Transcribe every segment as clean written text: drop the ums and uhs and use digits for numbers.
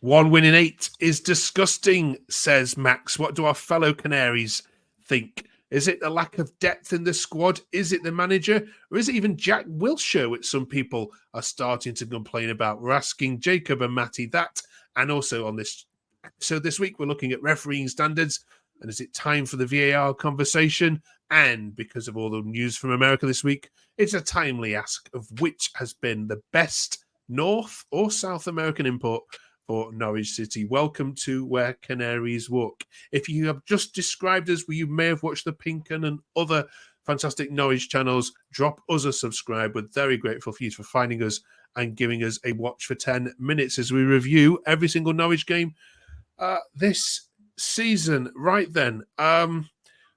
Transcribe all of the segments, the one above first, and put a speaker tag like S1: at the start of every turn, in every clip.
S1: 1 win in 8 is disgusting, says Max. What do our fellow Canaries think? Is it the lack of depth in the squad? Is it the manager? Or is it even Jack Wilshere, which some people are starting to complain about? We're asking Jacob and Matty that. And also on this episode this week, we're looking at refereeing standards. And is it time for the VAR conversation? And because of all the news from America this week, it's a timely ask of which has been the best North or South American import for Norwich City. Welcome to Where Canaries Walk. If you have just described us, you may have watched the Pink and other fantastic Norwich channels, drop us a subscribe. We're very grateful for you for finding us and giving us a watch for 10 minutes as we review every single Norwich game this season. Right then,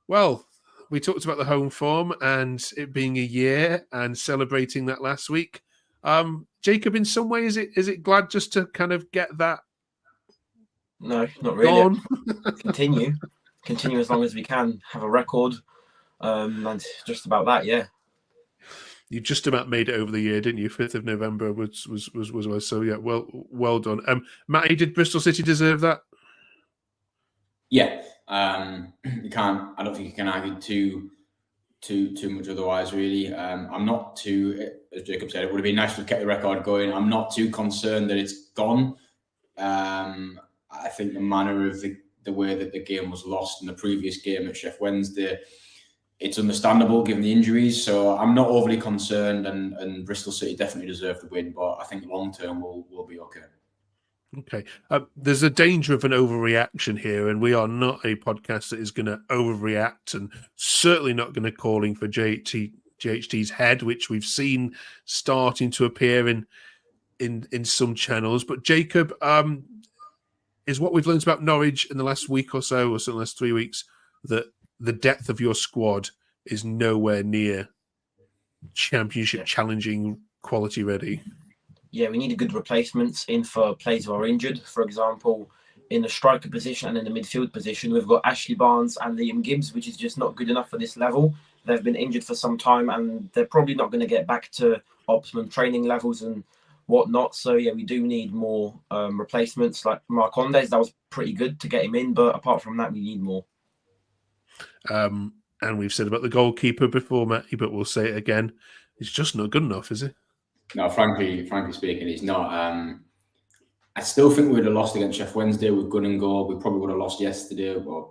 S1: well, we talked about the home form and it being a year and celebrating that last week. Jacob, in some way, is it glad just to kind of get that?
S2: No, not really. Continue as long as we can. Have a record, and just about that. Yeah.
S1: You just about made it over the year, didn't you? 5th of November was so yeah. Well done. Matty, did Bristol City deserve that?
S3: Yeah, you can't. I don't think you can argue too much otherwise, really. I'm not too, as Jacob said, it would have been nice to keep the record going. I'm not too concerned that it's gone. I think the manner of the way that the game was lost in the previous game at Sheffield Wednesday, it's understandable given the injuries. So I'm not overly concerned, and Bristol City definitely deserve the win, but I think long term we'll be okay.
S1: Okay. There's a danger of an overreaction here, and we are not a podcast that is going to overreact, and certainly not going to calling for JHT's head, which we've seen starting to appear in some channels. But Jacob, is what we've learned about Norwich in the last week or so, or certainly the last 3 weeks, that the depth of your squad is nowhere near championship challenging quality ready?
S2: Yeah, we need good replacements in for players who are injured. For example, in the striker position and in the midfield position, we've got Ashley Barnes and Liam Gibbs, which is just not good enough for this level. They've been injured for some time and they're probably not going to get back to optimum training levels and whatnot. So, yeah, we do need more replacements. Like Marcondes, that was pretty good to get him in, but apart from that, we need more.
S1: And we've said about the goalkeeper before, Matty, but we'll say it again. He's just not good enough, is he?
S3: No, frankly speaking, he's not. I still think we would have lost against Sheffield Wednesday with gun and goal. We probably would have lost yesterday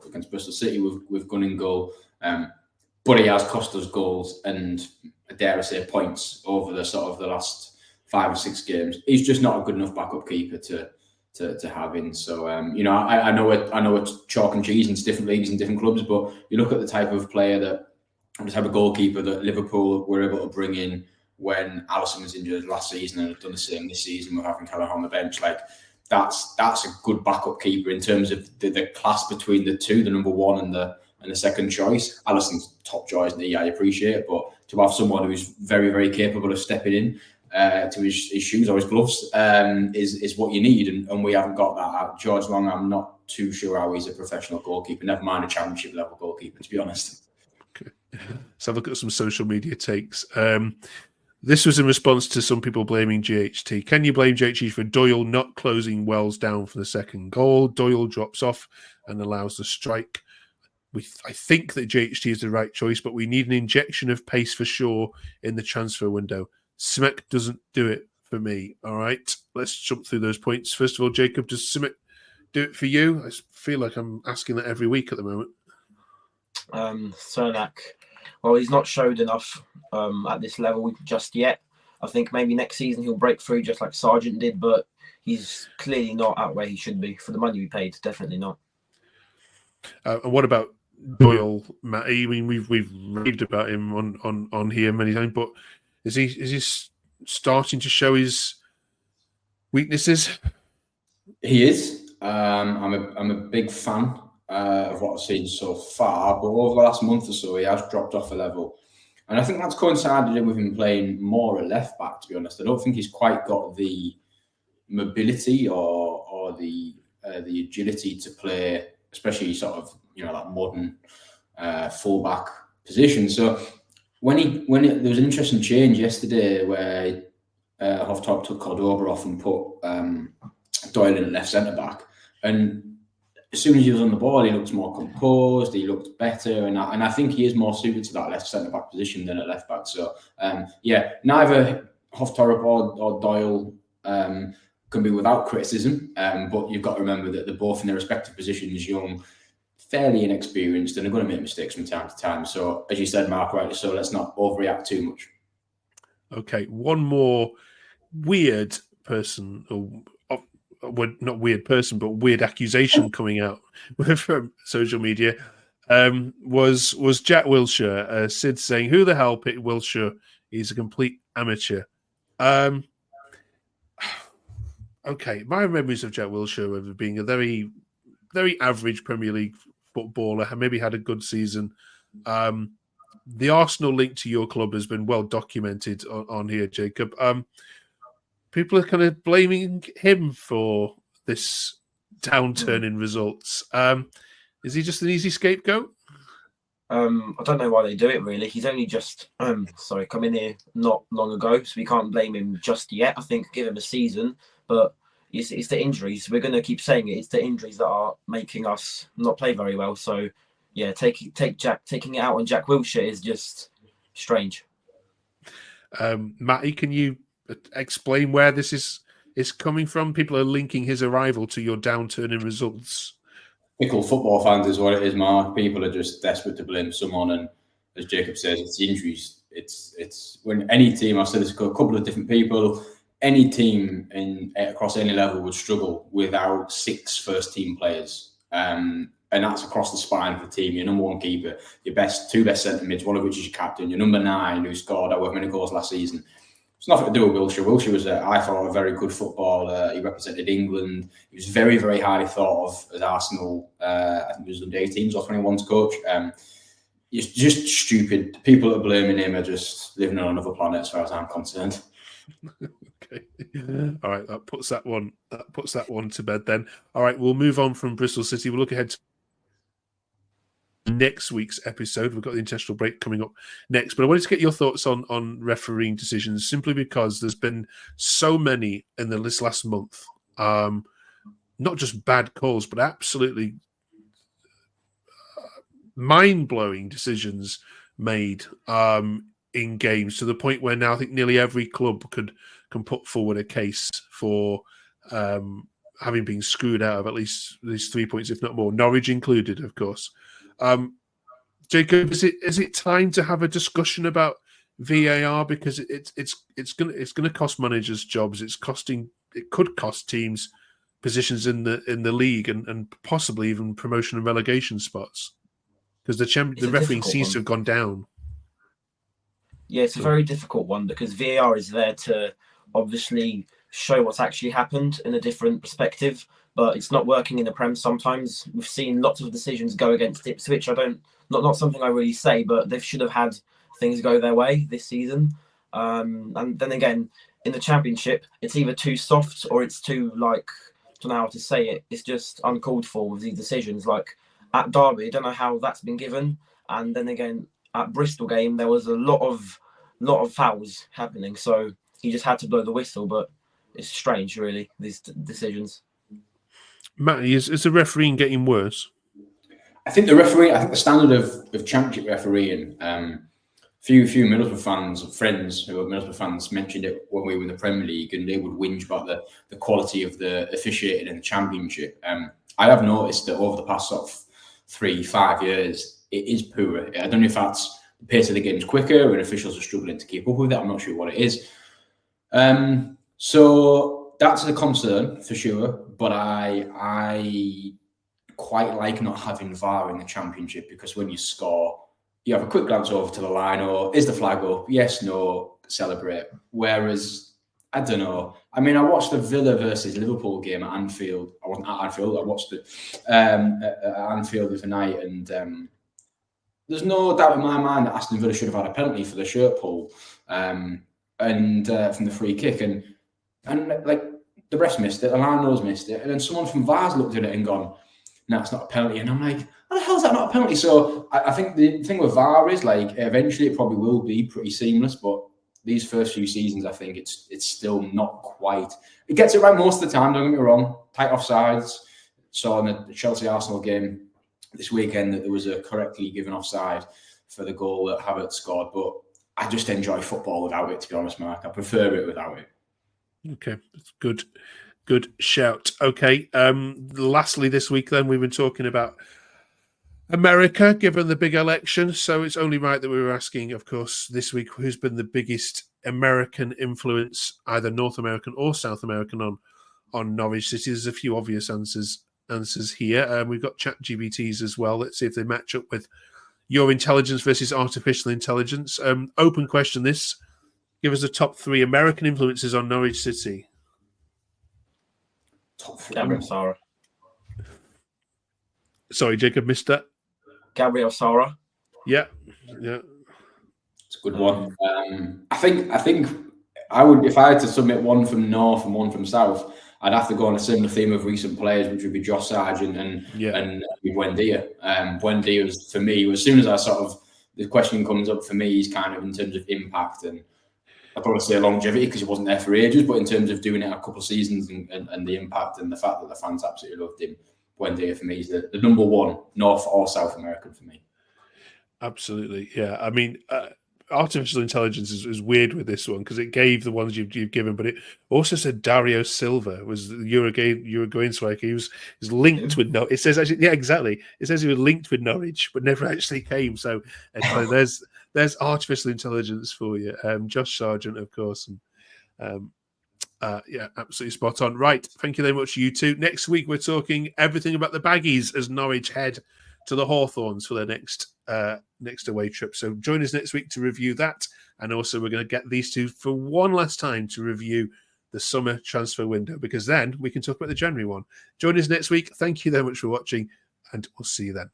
S3: against Bristol City with gun and goal. But he has cost us goals and, dare I say, points over the sort of the last 5 or 6 games. He's just not a good enough backup keeper to have in. So I know it's chalk and cheese and it's different leagues and different clubs, but you look at the type of player the type of goalkeeper that Liverpool were able to bring in when Alisson was injured last season and have done the same this season with having Callaghan on the bench. Like that's a good backup keeper in terms of the class between the two, the number one and the second choice. Alisson's top choice, and I appreciate it, but to have someone who's very, very capable of stepping in to his shoes or his gloves is what you need, and we haven't got that. George Long, I'm not too sure how he's a professional goalkeeper, never mind a championship level goalkeeper, to be honest.
S1: Okay. Let's have a look at some social media takes. This was in response to some people blaming JHT. Can you blame JHT for Doyle not closing Wells down for the second goal? Doyle drops off and allows the strike. I think that JHT is the right choice, but we need an injection of pace for sure in the transfer window. Simic doesn't do it for me. All right, let's jump through those points. First of all, Jacob, does Simic do it for you? I feel like I'm asking that every week at the moment.
S2: Cernak, well, he's not showed enough at this level just yet. I think maybe next season he'll break through just like Sargent did, but he's clearly not out where he should be for the money we paid. Definitely not.
S1: And what about Doyle, Matt? I mean, we've raved about him on here many times, but is he starting to show his weaknesses?
S3: He is. I'm a big fan of what I've seen so far, but over the last month or so, he has dropped off a level. And I think that's coincided with him playing more at left back, to be honest. I don't think he's quite got the mobility or the agility to play, especially sort of, that modern fullback position. So when there was an interesting change yesterday where Hoff Thorup took Cordoba off and put Doyle in at left centre back, and as soon as he was on the ball, he looked more composed. He looked better, and I think he is more suited to that left centre back position than at left back. So neither Hoff Thorup or Doyle can be without criticism, but you've got to remember that they're both in their respective positions, young, fairly inexperienced, and they're going to make mistakes from time to time. So, as you said, Mark, rightly so, let's not overreact too much.
S1: Okay, one more weird person, or not weird person, but weird accusation coming out from social media was Jack Wilshere. Sid saying, "Who the hell picked Wilshere? He's a complete amateur." Okay, my memories of Jack Wilshere of being a very, very average Premier League footballer, maybe had a good season. The Arsenal link to your club has been well documented on here, Jacob. People are kind of blaming him for this downturn in results. Is he just an easy scapegoat?
S2: I don't know why they do it, really. He's only just come in here not long ago, so we can't blame him just yet. I think give him a season, but it's the injuries. We're going to keep saying it. It's the injuries that are making us not play very well. So, yeah, taking it out on Jack Wilshere is just strange.
S1: Matty, can you explain where this is coming from? People are linking his arrival to your downturn in results.
S3: Fickle football fans is what it is, Mark. People are just desperate to blame someone, and as Jacob says, it's the injuries. It's when any team, I've said this to a couple of different people, any team across any level would struggle without 6 first-team players. And that's across the spine of the team. Your number one keeper, your two best centre mids, one of which is your captain, your number 9 who scored however many goals last season. It's nothing to do with Wilshere. Wilshere was, I thought, a very good footballer. He represented England. He was very, very highly thought of as Arsenal. I think he was under 18s or 21s coach. It's just stupid. People that are blaming him are just living on another planet, as far as I'm concerned.
S1: Okay. All right, that puts that one to bed then. All right, we'll move on from Bristol City. We'll look ahead to next week's episode. We've got the international break coming up next, but I wanted to get your thoughts on refereeing decisions, simply because there's been so many in this last month. Not just bad calls, but absolutely mind-blowing decisions made in games, to the point where now I think nearly every club can put forward a case for having been screwed out of at least these 3 points, if not more, Norwich included, of course. Jacob, is it time to have a discussion about VAR, because it's gonna cost managers jobs. It could cost teams positions in the league and possibly even promotion and relegation spots, because the refereeing seems to have gone down.
S2: Yeah, it's a very difficult one, because VAR is there to obviously show what's actually happened in a different perspective, but it's not working in the Prem sometimes. We've seen lots of decisions go against Ipswich. Not something I really say, but they should have had things go their way this season. And then again, in the Championship, it's either too soft or it's too, I don't know how to say it. It's just uncalled for with these decisions. Like at Derby, I don't know how that's been given. And then again, at Bristol game, there was a lot of fouls happening. So he just had to blow the whistle, but it's strange, really, these decisions.
S3: Matty,
S1: is the refereeing getting worse?
S3: I think the standard of Championship refereeing, few Middlesbrough fans, friends who are Middlesbrough fans, mentioned it when we were in the Premier League, and they would whinge about the quality of the officiating in the Championship. I have noticed that over the past sort of 3-5 years, it is poorer. I don't know if that's the pace of the game is quicker and officials are struggling to keep up with it. I'm not sure what it is. So that's a concern for sure, but I quite like not having VAR in the Championship, because when you score, you have a quick glance over to the line, or is the flag up? Yes, no, celebrate. Whereas, I don't know. I mean, I watched the Villa versus Liverpool game at Anfield. I wasn't at Anfield. I watched it at Anfield the other night, and there's no doubt in my mind that Aston Villa should have had a penalty for the shirt pull and from the free kick, and like the refs missed it, the Lano's missed it, and then someone from VAR's looked at it and gone, "No, it's not a penalty." And I'm like, "How the hell is that not a penalty?" So I think the thing with VAR is, like, eventually it probably will be pretty seamless, but these first few seasons, I think it's still not quite. It gets it right most of the time. Don't get me wrong. Tight offsides. Saw in the Chelsea Arsenal game this weekend that there was a correctly given offside for the goal that Havertz scored, but I just enjoy football without it, to be honest, Mark. I prefer it without it.
S1: Okay, that's good shout. Okay, lastly this week then, we've been talking about America, given the big election, so it's only right that we were asking, of course, this week, who's been the biggest American influence, either North American or South American, on Norwich City. There's a few obvious answers here. We've got ChatGPTs as well. Let's see if they match up with your intelligence versus artificial intelligence. Open question this. Give us the top 3 American influences on Norwich City.
S3: Top 3.
S2: Gabriel Sara.
S1: Sorry, Jacob, missed that.
S2: Gabriel Sara.
S1: Yeah.
S3: It's a good one. I think I would, if I had to submit one from North and one from South, I'd have to go on a similar theme of recent players, which would be Josh Sargent and Buendia. Buendia was, for me, as soon as the question comes up for me, he's kind of in terms of impact, and I'd probably say longevity because he wasn't there for ages, but in terms of doing it a couple of seasons and the impact and the fact that the fans absolutely loved him, Buendia for me is the number one, North or South American for me.
S1: Absolutely, yeah. I mean, artificial intelligence is weird with this one because it gave the ones you've given, but it also said Dario Silva was the Uruguayan striker. He was linked with Norwich. It says actually, yeah, exactly. It says he was linked with Norwich, but never actually came. So there's artificial intelligence for you. Josh Sargent, of course, and yeah, absolutely spot on. Right, thank you very much, you two. Next week we're talking everything about the Baggies as Norwich head to the Hawthorns for their next away trip. So join us next week to review that, and also we're going to get these two for one last time to review the summer transfer window, because then we can talk about the January one. Join us next week. Thank you very much for watching, and we'll see you then.